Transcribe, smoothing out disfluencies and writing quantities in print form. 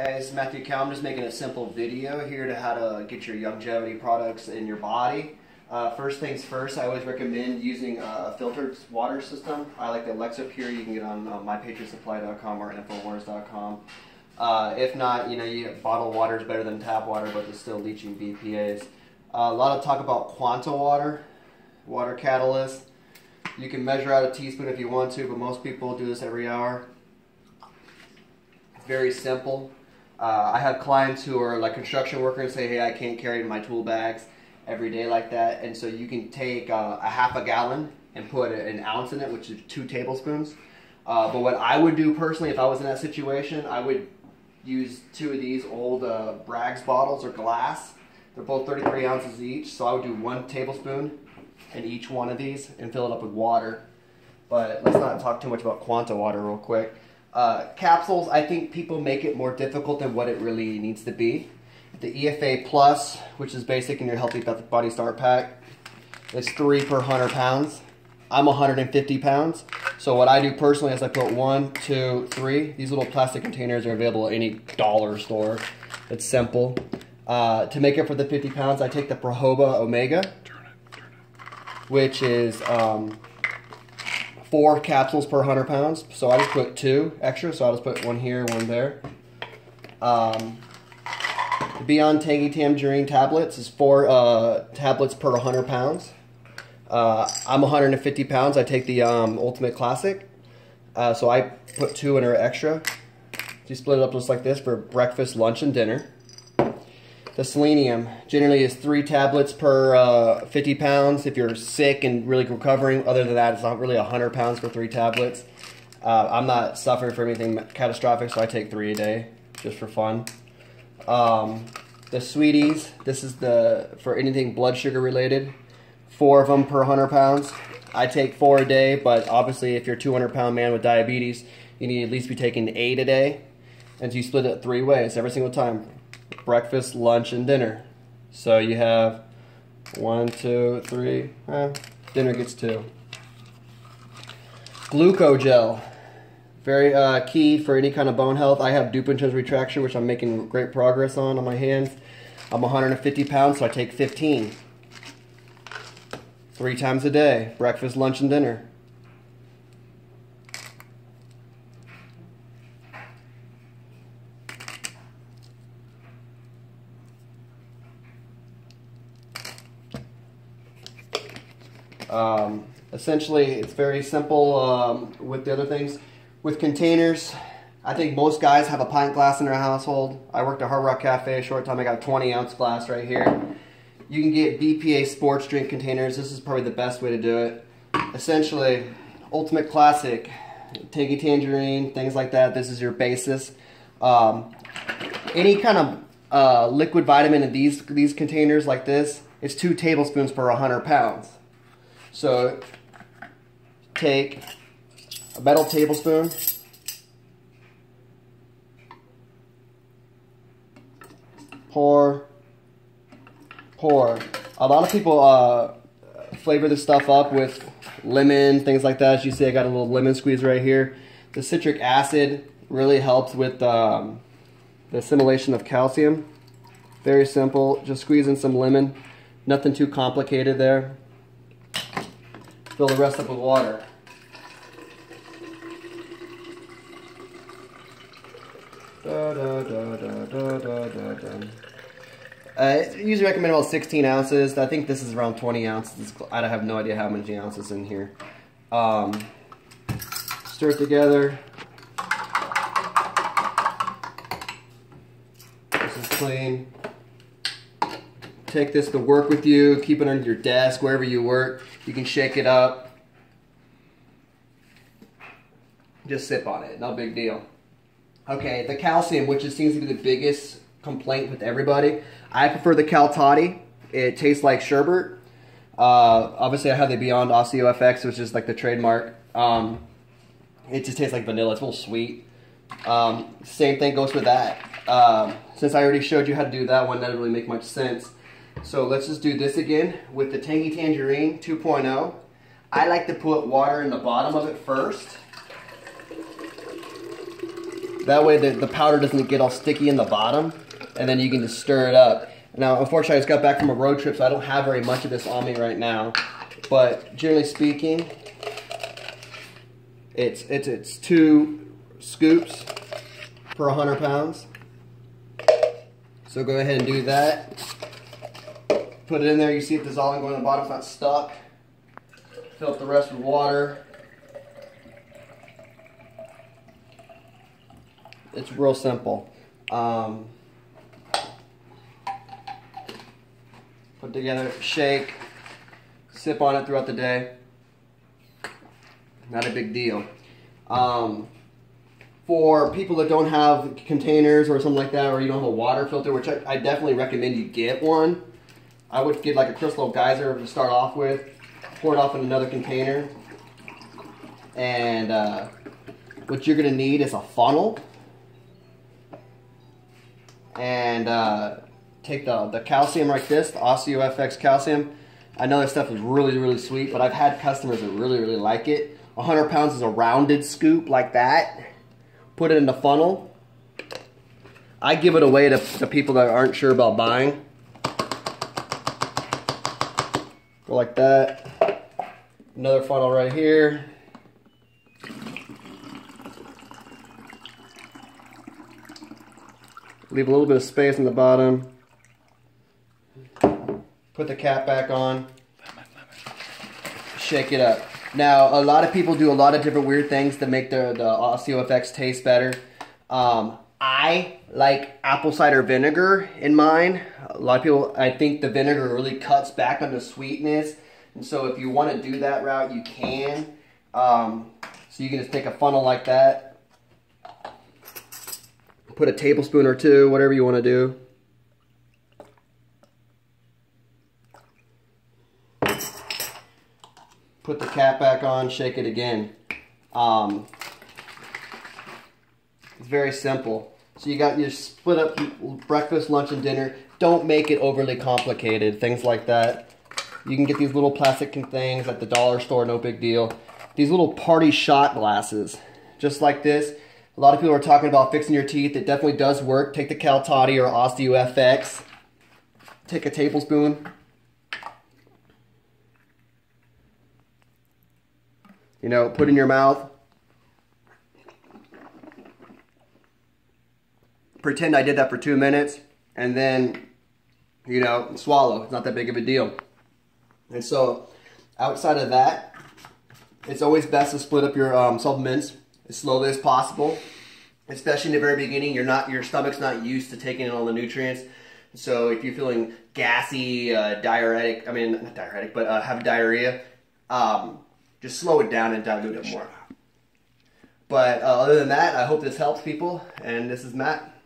Hey, this is Matthew Cal. I'm just making a simple video here to how to get your Youngevity products in your body. First things first, I always recommend using a filtered water system. I like the Alexa Pure. You can get on mypatriotsupply.com or infowars.com. If not, bottled water is better than tap water, but it's still leaching BPAs. A lot of talk about Quanta water catalyst. You can measure out a teaspoon if you want to, but most people do this every hour. Very simple. I have clients who are like construction workers and say, hey, I can't carry my tool bags every day like that. And so you can take a half a gallon and put an ounce in it, which is 2 tablespoons. But what I would do personally, if I was in that situation, I would use 2 of these old Bragg's bottles or glass. They're both 33 ounces each. So I would do 1 tablespoon in each one of these and fill it up with water. But let's not talk too much about Quanta water real quick. Capsules, I think people make it more difficult than what it really needs to be. The EFA Plus, which is basic in your Healthy Body Start Pack, it's 3 per 100 pounds. I'm 150 pounds. So what I do personally is I put 1, 2, 3. These little plastic containers are available at any dollar store. It's simple. To make up for the 50 pounds, I take the Prohoba Omega, which is 4 capsules per 100 pounds. So I just put 2 extra, so I'll just put 1 here, 1 there. The Beyond Tangy Tangerine tablets is 4 tablets per 100 pounds. I'm 150 pounds. I take the Ultimate Classic. So I put 2 in her extra. You split it up just like this for breakfast, lunch, and dinner. The selenium generally is 3 tablets per 50 pounds if you're sick and really recovering. Other than that, it's not really 100 pounds for 3 tablets. I'm not suffering from anything catastrophic, so I take 3 a day just for fun. The Sweeties, this is for anything blood sugar related. 4 of them per 100 pounds. I take 4 a day, but obviously if you're a 200-pound man with diabetes, you need to at least be taking 8 a day. And so you split it 3 ways every single time. Breakfast, lunch, and dinner. So you have 1, 2, 3. Dinner gets 2. Glucogel, very key for any kind of bone health. I have Dupuytren's retraction, which I'm making great progress on my hands. I'm 150 pounds, so I take 15. 3 times a day, breakfast, lunch, and dinner. Essentially, it's very simple with the other things. With containers, I think most guys have a pint glass in their household. I worked at Hard Rock Cafe a short time. I got a 20-ounce glass right here. You can get BPA sports drink containers. This is probably the best way to do it. Essentially, Ultimate Classic, Tangy Tangerine, things like that. This is your basis. Any kind of liquid vitamin in these containers like this, it's 2 tablespoons per 100 pounds. So take a metal tablespoon, pour. A lot of people flavor this stuff up with lemon, things like that. As you see, I got a little lemon squeeze right here. The citric acid really helps with the assimilation of calcium. Very simple. Just squeeze in some lemon. Nothing too complicated there. Fill the rest up with water. I usually recommend about 16 ounces. I think this is around 20 ounces. I have no idea how many ounces in here. Stir it together. This is clean. Take this to work with you. Keep it under your desk, wherever you work. You can shake it up. Just sip on it. No big deal. Okay, the calcium, which seems to be the biggest complaint with everybody. I prefer the Cal Toddy. It tastes like sherbet. Obviously, I have the Beyond Osteo FX, which is like the trademark. It just tastes like vanilla. It's a little sweet. Same thing goes with that. Since I already showed you how to do that one, that doesn't really make much sense. So let's just do this again with the Tangy Tangerine 2.0. I like to put water in the bottom of it first. That way the powder doesn't get all sticky in the bottom, and then you can just stir it up. Now, unfortunately, I just got back from a road trip, so I don't have very much of this on me right now. But generally speaking, it's 2 scoops per 100 pounds. So go ahead and do that. Put it in there. You see if the dissolving going on the bottom, it's not stuck. Fill up the rest with water. It's real simple. Put together, shake, sip on it throughout the day. Not a big deal. For people that don't have containers or something like that, or you don't have a water filter, which I definitely recommend you get one. I would get like a crystal geyser to start off with, pour it off in another container, and what you're gonna need is a funnel, and take the calcium like this, the OsteoFX calcium. I know this stuff is really, really sweet, but I've had customers that really, really like it. 100 pounds is a rounded scoop like that. Put it in the funnel. I give it away to people that aren't sure about buying. Go like that. Another funnel right here. Leave a little bit of space in the bottom. Put the cap back on. Shake it up. Now, a lot of people do a lot of different weird things to make the OsteoFX taste better. I like apple cider vinegar in mine. A lot of people, I think the vinegar really cuts back on the sweetness. And so if you want to do that route, you can. So you can just take a funnel like that. Put a tablespoon or 2, whatever you want to do. Put the cap back on, shake it again. It's very simple. So you split up breakfast, lunch, and dinner. Don't make it overly complicated, things like that. You can get these little plastic things at the dollar store, no big deal. These little party shot glasses, just like this. A lot of people are talking about fixing your teeth. It definitely does work. Take the Cal Toddy or OsteoFX. Take a tablespoon. You know, put in your mouth. Pretend I did that for 2 minutes, and then, you know, swallow. It's not that big of a deal. And so, outside of that, it's always best to split up your supplements as slowly as possible. Especially in the very beginning, your stomach's not used to taking in all the nutrients. So if you're feeling gassy, not diuretic, but have diarrhea, just slow it down and dilute it more. But other than that, I hope this helps people, and this is Matt.